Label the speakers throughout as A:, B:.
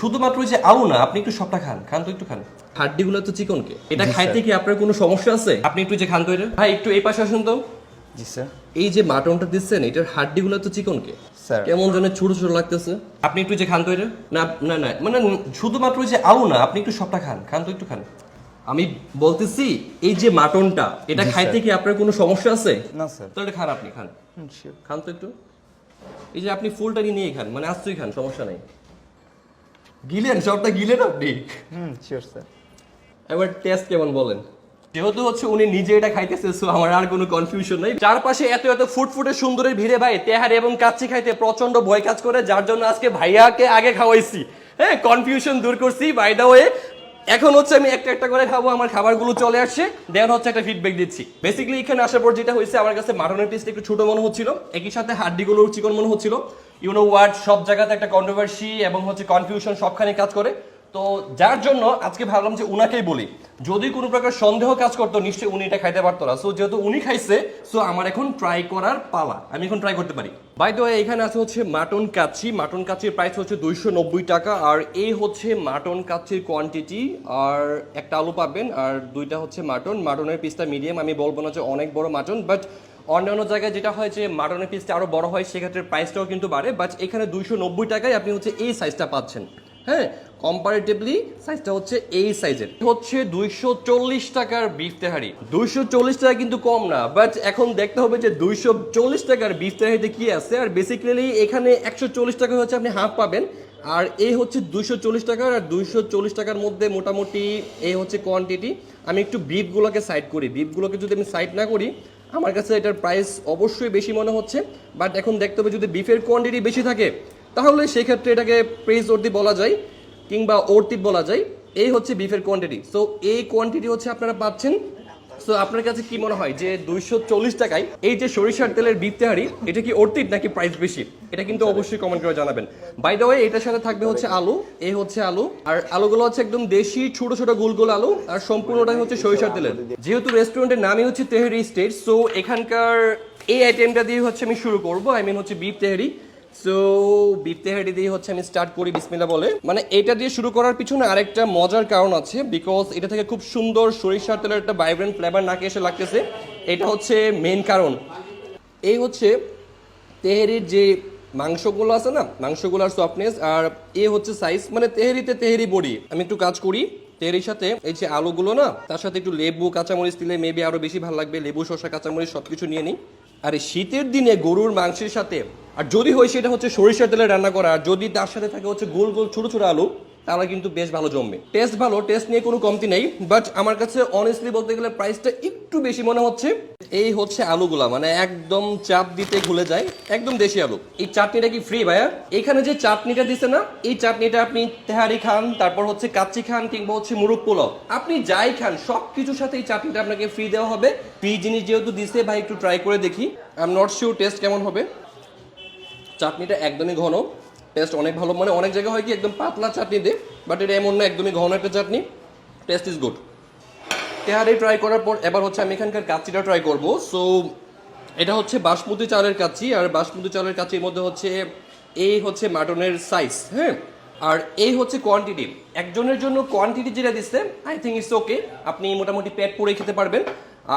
A: শুধুমাত্র ওই যে আলু না, আপনি একটু সবটা খান, খান তো একটু খান। হাড্ডিগুলো তো চিকনকে, এটা
B: জি,
A: খাইতে
B: স্যার।
A: কি আপনার কোনো সমস্যা আছে? আপনি একটু যে খান তো এটা। ভাই একটু এই পাশে আসুন তো।
B: জি স্যার।
A: এই যে মাটনটা দিচ্ছেন, এটার হাড্ডিগুলো তো চিকনকে,
B: স্যার।
A: কেমন যেন ছোট ছোট লাগতেছে। আপনি একটু যে খান তো এটা। না না না, মানে শুধুমাত্র ওই যে আলু না, আপনি একটু সবটা খান, খান তো একটু খান। আমি বলতেছি এই যে মাটনটা, এটা
B: জি,
A: খাইতে
B: স্যার।
A: কি আপনার কোনো সমস্যা আছে?
B: না স্যার।
A: তো এটা খান, আপনি খান,
B: শিওর।
A: খান তো একটু। এই যে আপনি ফুলটা নিয়ে খান, মানে আস্তই খান, সমস্যা নাই। গিলেন, সবটা গিলেন আপনি।
B: Sure sir.
A: এবার টেস্ট কেমন বলেন? যেহেতু হচ্ছে উনি নিজে এটা খাইতেছে, সো আমার আর কোনো কনফিউশন নাই। চারপাশে এত এত ফুটফুটে সুন্দরের ভিড়ে ভাই তেহারি এবং কাচ্চি খাইতে প্রচন্ড ভয় কাজ করে, যার জন্য আজকে ভাইয়াকে আগে খাওয়াইছি। হ্যাঁ, কনফিউশন দূর করছি। বাই দ্য ওয়ে, এখন হচ্ছে আমি একটা একটা করে খাবো, আমার খাবারগুলো চলে আসছে, দেন হচ্ছে একটা ফিডব্যাক দিচ্ছি। বেসিক্যালি এখানে আসার পর যেটা হয়েছে, আমার কাছে মাটনের পিসটা একটু ছোট মনে হচ্ছিল, একই সাথে হাড্ডিগুলোর চিকন মনে হচ্ছিল। ইউ নো ওয়ার্ড, সব জায়গাতে একটা কন্ট্রোভার্সি এবং হচ্ছে কনফিউশন সবখানে কাজ করে। তো যার জন্য আজকে ভাবলাম যে উনাকেই বলি, যদি কোনো প্রকার সন্দেহ কাজ করতো নিশ্চয়ই উনি এটা খাইতে পারতো না। সো যেহেতু উনি খাইছে, সো আমার এখন ট্রাই করার পালা, আমি এখন ট্রাই করতে পারি। বাই দ্য ওয়ে, এখানে আছে হচ্ছে মাটন কাচ্চি। মাটন কাচ্চির প্রাইস হচ্ছে 290 টাকা, আর এই হচ্ছে মাটন কাচ্চির কোয়ান্টিটি। আর একটা আলু পাবেন, আর দুইটা হচ্ছে মাটন। মাটনের পিসটা মিডিয়াম, আমি বলবো না যে অনেক বড় মাটন, বাট অন্যান্য জায়গায় যেটা হয় যে মাটনের পিসটা আরো বড় হয়, সেক্ষেত্রে প্রাইসটাও কিন্তু বাড়ে। বাট এখানে 290 টাকায় আপনি হচ্ছে এই সাইজটা পাচ্ছেন। হ্যাঁ, কম্পারেটিভলি সাইজটা হচ্ছে এই সাইজের। হচ্ছে 240 টাকার বিফ তেহারি। 240 টাকা কিন্তু কম না, বাট এখন দেখতে হবে যে 240 টাকার বিফ তেহারিতে কি আছে। আর বেসিক্যালি এখানে 140 টাকা হচ্ছে আপনি হাফ পাবেন, আর এই হচ্ছে 240 টাকার। আর 240 টাকার মধ্যে মোটামুটি এই হচ্ছে কোয়ান্টিটি। আমি একটু বিফগুলোকে সাইড করি, বিফগুলোকে যদি আমি সাইড না করি, আমার কাছে এটার প্রাইস অবশ্যই বেশি মনে হচ্ছে। বাট এখন দেখতে হবে যদি বিফের কোয়ান্টিটি বেশি থাকে, তাহলে সেক্ষেত্রে এটাকে প্রেস অর্দি বলা যায়, কিংবা অর্তিত বলা যায়। এই হচ্ছে বিফের কোয়ান্টিটি। সো এই কোয়ান্টিটি হচ্ছে আপনারা পাচ্ছেন। সো আপনার কাছে কি মনে হয় যে 240 টাকায় এই যে সরিষার তেলের বিফ তেহারি, এটা কি অর্তিত নাকি প্রাইস বেশি? এটা কিন্তু অবশ্যই কমেন্ট করে জানাবেন। বাই দ্য ওয়ে, এটার সাথে থাকবে হচ্ছে আলু। এই হচ্ছে আলু, আর আলুগুলো হচ্ছে একদম দেশি ছোট ছোট গোল গোল আলু, আর সম্পূর্ণটাই হচ্ছে সরিষার তেলের। যেহেতু রেস্টুরেন্টের নামই হচ্ছে তেহারি স্টেট, সো এখানকার এই আইটেমটা দিয়ে হচ্ছে আমি শুরু করবো। আই মিন হচ্ছে বিফ তেহারি। সো বিফ তেহারি দিয়ে হচ্ছে আমি স্টার্ট করি বিসমিল্লাহ বলে। মানে এটা দিয়ে শুরু করার পিছনে আরেকটা মজার কারণ আছে, বিকজ এটা থেকে খুব সুন্দর সরিষার তেলের একটা ভাইব্রেন্ট ফ্লেভার নাকে এসে লাগতেছে। এটা হচ্ছে মেন কারণ। এই হচ্ছে তেহারির যে মাংসগুলো আছে না, মাংসগুলোর সফটনেস, আর এ হচ্ছে সাইজ, মানে তেহারিতে তেহারি বড়ি। আমি একটু কাজ করি তেহারির সাথে, এই যে আলুগুলো না, তার সাথে একটু লেবু কাঁচামরিচ দিলে মেবি আরো বেশি ভালো লাগবে। লেবু শসা কাঁচামরিচ সবকিছু নিয়ে নিই। আর এই শীতের দিনে গরুর মাংসের সাথে, আর যদি হয় সেটা হচ্ছে সরিষার তেলে রান্না করা, আর যদি তার সাথে থাকে হচ্ছে গোল গোল ছোট ছোট আলু, তাহলে কিন্তু বেশ ভালো জমবে। টেস্ট ভালো, টেস্ট নিয়ে কোনো কমতি নেই। বাট আমার কাছে অনেস্টলি বলতে গেলে প্রাইসটা একটু বেশি মনে হচ্ছে। এই হচ্ছে আলুগুলা, মানে একদম চাপ দিতে ভুলে যায়, একদম দেশি আলু। এই চাটনিটা কি ফ্রি ভাইয়া? এখানে যে চাটনিটা দিছে না, এই চাটনিটা আপনি তেহারি খান, তারপর হচ্ছে কাচ্চি খান, কিংবা হচ্ছে মুরগ পোলাও, আপনি যাই খান সব কিছুর সাথে এই চাটনিটা আপনাকে ফ্রি দেওয়া হবে। ফ্রি জিনিস যেহেতু দিছে ভাই, একটু ট্রাই করে দেখি। I am not sure test কেমন হবে। চাটনিটা একদমই ঘন, টেস্ট অনেক ভালো। মানে অনেক জায়গায় হয় কি একদম পাতলা চাটনি দে, বাট এটা এমন না, একদমই ঘন একটা চাটনি। Taste is good. তেহারি ট্রাই করার পর এবার হচ্ছে আমি এখানকার কাচ্চিটা ট্রাই করব। সো এটা হচ্ছে বাসমতি চালের কাচ্চি, আর বাসমতি চালের কাচ্চির মধ্যে হচ্ছে এই হচ্ছে মাটনের সাইজ। হ্যাঁ, আর এই হচ্ছে কোয়ান্টিটি। একজনের জন্য কোয়ান্টিটি যেটা দিচ্ছে, আই থিঙ্ক ইটস ওকে, আপনি মোটামুটি পেট পুরে খেতে পারবেন।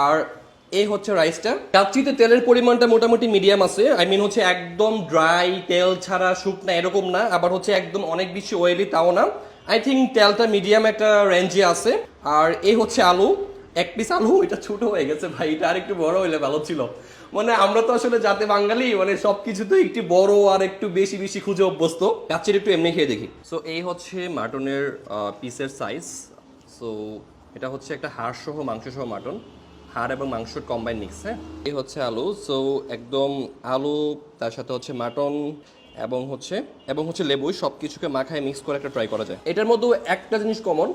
A: আর এই হচ্ছে রাইসটা। কাচ্চিতে তেলের পরিমাণটা মোটামুটি মিডিয়াম আছে। আই মিন হচ্ছে একদম ড্রাই, তেল ছাড়া শুকনা এরকম না, আবার হচ্ছে একদম অনেক বেশি অয়েলি তাও না। আই থিঙ্ক তেলটা মিডিয়াম একটা রেঞ্জে আছে। আর এই হচ্ছে আলু, এক পিস আলু, এটা ছোট হয়ে গেছে ভাই, এটা আর একটু বড় হইলে ভালো ছিল। মানে আমরা তো আসলে জাতে বাঙালি, মানে সবকিছু তো একটু বড় আর একটু বেশি বেশি খুঁজে অভ্যস্ত। কাচ্চির একটু এমনি খেয়ে দেখি। সো এই হচ্ছে মাটনের পিসের সাইজ। সো এটা হচ্ছে একটা হাড় সহ মাংস সহ মাটন, হাড় এবং মাংসর কম্বাইন মিক্স। হ্যাঁ, এই হচ্ছে আলু। সো একদম আলু, তার সাথে হচ্ছে মাটন এবং হচ্ছে লেবু, সব কিছুকে মাখায় মিক্স করে একটা ট্রাই করা যায়। এটার মধ্যে একটা জিনিস কমন,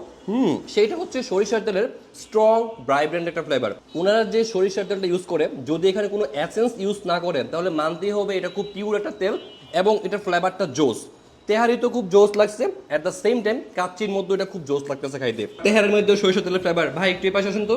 A: সেইটা হচ্ছে সরিষার তেলের স্ট্রং ভাইব্রেন্ট একটা ফ্লেভার। ওনারা যে সরিষার তেলটা ইউজ করে, যদি এখানে কোনো এসেন্স ইউজ না করেন, তাহলে মানতেই হবে এটা খুব পিওর একটা তেল, এবং এটার ফ্লেভারটা জোস। তেহারি তো খুব জোস লাগছে, এট দ্য সেম টাইম কাচ্চির মধ্যে এটা খুব জোস লাগতেছে খাইতে। তেহারের মধ্যে সরিষার তেলের ফ্লেভার, ভাই একটু এই পাশে আসুন তো।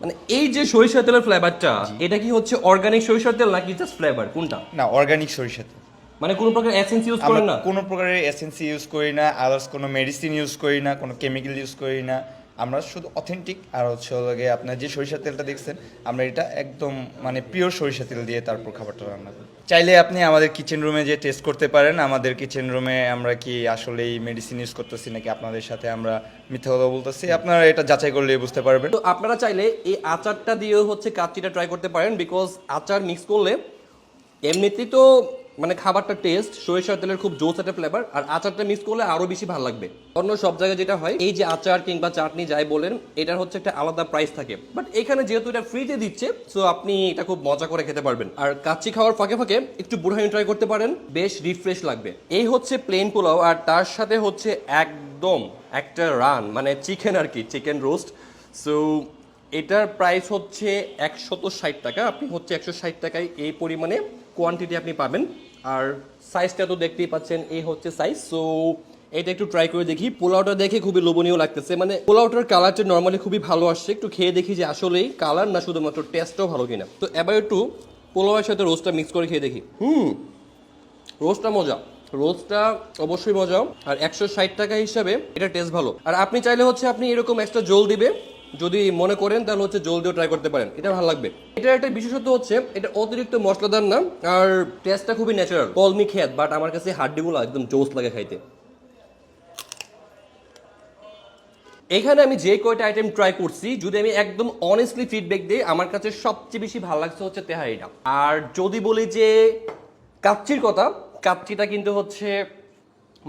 A: মানে এই যে সরিষার তেলের ফ্লেভারটা, এটা কি হচ্ছে অর্গানিক সরিষার তেল নাকি জাস্ট ফ্লেভার, কোনটা?
B: না, অর্গানিক সরিষা তেল।
A: মানে কোনো প্রকার এসেন্স ইউজ করেন না?
C: কোনো প্রকারের এসেন্সি ইউজ করি না, আদার্স কোনো মেডিসিন ইউজ করি না, কোনো কেমিক্যাল ইউজ করি না। আমরা শুধু অথেন্টিক, আর হচ্ছে লাগে আপনার যে সরিষার তেলটা দেখছেন, আমরা এটা একদম মানে পিওর সরিষা তেল দিয়ে তারপর খাবারটা রান্না করি। চাইলে আপনি আমাদের কিচেন রুমে যে টেস্ট করতে পারেন। আমাদের কিচেন রুমে আমরা কি আসলেই মেডিসিন ইউজ করতেছি নাকি আপনাদের সাথে আমরা মিথ্যা কথা বলতেছি, আপনারা এটা যাচাই করলে বুঝতে পারবেন।
A: তো আপনারা চাইলে এই আচারটা দিয়েও হচ্ছে কাচ্চিটা ট্রাই করতে পারেন, বিকজ আচার মিক্স করলে এমনিতেই তো মানে খাবারটা টেস্ট সরিষার তেলের খুব জোস একটা ফ্লেভার, আর আচারটা মিক্স করলে আরো বেশি ভালো লাগবে। অন্য সব জায়গায় যেটা হয় এই যে আচার কিংবা চাটনি যাই বলেন, এটার হচ্ছে একটা আলাদা প্রাইস থাকে, বাট এখানে যেহেতু এটা ফ্রিতে দিচ্ছে সো আপনি এটা খুব মজা করে খেতে পারবেন। আর কাচ্চি খাওয়ার ফাঁকে ফাঁকে একটু বুড়হানি ট্রাই করতে পারেন, বেশ রিফ্রেশ লাগবে। এই হচ্ছে প্লেন পোলাও, আর তার সাথে হচ্ছে একদম একটা রান মানে চিকেন আর কি, চিকেন রোস্ট। সো এটার প্রাইস হচ্ছে 160 টাকা। আপনি হচ্ছে 160 টাকায় এই পরিমাণে কোয়ান্টিটি আপনি পাবেন। আর সাইজটা তো দেখতেই পাচ্ছেন, এই হচ্ছে সাইজ। সো এটা একটু ট্রাই করে দেখি। পোলাওটা দেখে খুবই লোভনীয় লাগতেছে, মানে পোলাওটার কালারটা নর্মালি খুবই ভালো আসছে। একটু খেয়ে দেখি যে আসলেই কালার না শুধুমাত্র টেস্টটাও ভালো কিনা। তো এবার একটু পোলাওয়ের সাথে রোস্টটা মিক্স করে খেয়ে দেখি। রোস্টটা মজা, রোস্টটা অবশ্যই মজা। আর 160 টাকা হিসাবে এটা টেস্ট ভালো। আর আপনি চাইলে হচ্ছে আপনি এরকম এক্সট্রা জল দিবে যদি মনে করেন, তাহলে হচ্ছে জল দিয়েও ট্রাই করতে পারেন, এটা ভালো লাগবে। এটার একটা বিশেষত্ব হচ্ছে এটা অতিরিক্ত মশলাদার না, আর টেস্টটা খুবই ন্যাচারাল। কলমি খেত, বাট আমার কাছে হাড্ডিগুলো একদম জোস লাগে খাইতে। এখানে আমি যে কয়টা আইটেম ট্রাই করছি, যদি আমি একদম অনেস্টলি ফিডব্যাক দিই, আমার কাছে সবচেয়ে বেশি ভালো লাগছে হচ্ছে তেহারিটা। আর যদি বলি যে কাচ্চির কথা, কাচ্চিটা কিন্তু হচ্ছে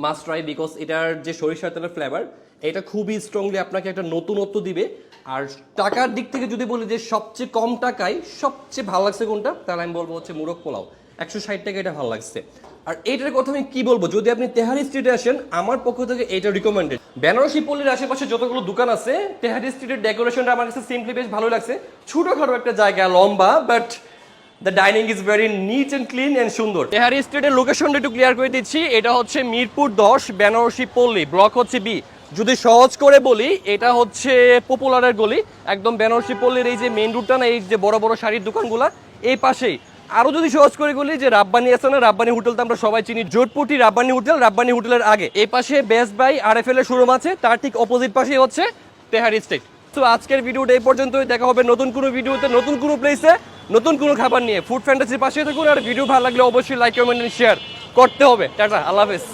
A: মাস্ট ট্রাই, বিকজ এটার যে সরিষার তেলের ফ্লেভার এটা খুবই স্ট্রংলি আপনাকে একটা নতুনত্ব দিবে। আর টাকার দিক থেকে যদি বলি যে সবচেয়ে কম টাকায় সবচেয়ে ভালো লাগছে কোনটা, তাহলে আমি বলবো হচ্ছে মোরগ পোলাও। 160 টাকা এটা ভালো লাগছে। আর এইটার কথা আমি কি বলবো, যদি আপনি তেহারি স্ট্রিটে আসেন আমার পক্ষ থেকে এটা রিকমেন্ডেড। বেনারসি পল্লীর আশেপাশে যতগুলো দোকান আছে, তেহারি স্ট্রিটের ডেকোরেশনটা আমার কাছে সিম্পলি বেশ ভালো লাগছে। ছোটখাটো একটা জায়গা, লম্বা, but the dining is very neat and clean and সুন্দর। তেহারি স্ট্রিটের লোকেশনটা একটু ক্লিয়ার করে দিচ্ছি। এটা হচ্ছে মিরপুর 10, বেনারসি পল্লী, ব্লক হচ্ছে বি। যদি সহজ করে বলি, এটা হচ্ছে পপুলারের গলি, একদম বেনারসি পল্লীর এই যে মেইন রুটটা না, এই যে বড় বড় শাড়ির দোকানগুলা এই পাশেই। আরো যদি সহজ করে বলি যে রাব্বানি আছে না, রাব্বানি হোটেল তো আমরা সবাই চিনি, জোটপুটি রাব্বানি হোটেল, রাব্বানি হোটেলের আগে এই পাশে বেস্ট বাই RFL এর শোরুম আছে, তার ঠিক অপোজিট পাশেই হচ্ছে তেহারি স্ট্রিট। তো আজকের ভিডিওটা এই পর্যন্তই। দেখা হবে নতুন কোনো ভিডিওতে, নতুন কোনো প্লেসে, নতুন কোনো খাবার নিয়ে। ফুড ফ্যান্টাসির পাশে থাকুন, আর ভিডিও ভালো লাগলে অবশ্যই লাইক, কমেন্ট, শেয়ার করতে হবে। টাটা, আল্লাহ হাফেজ।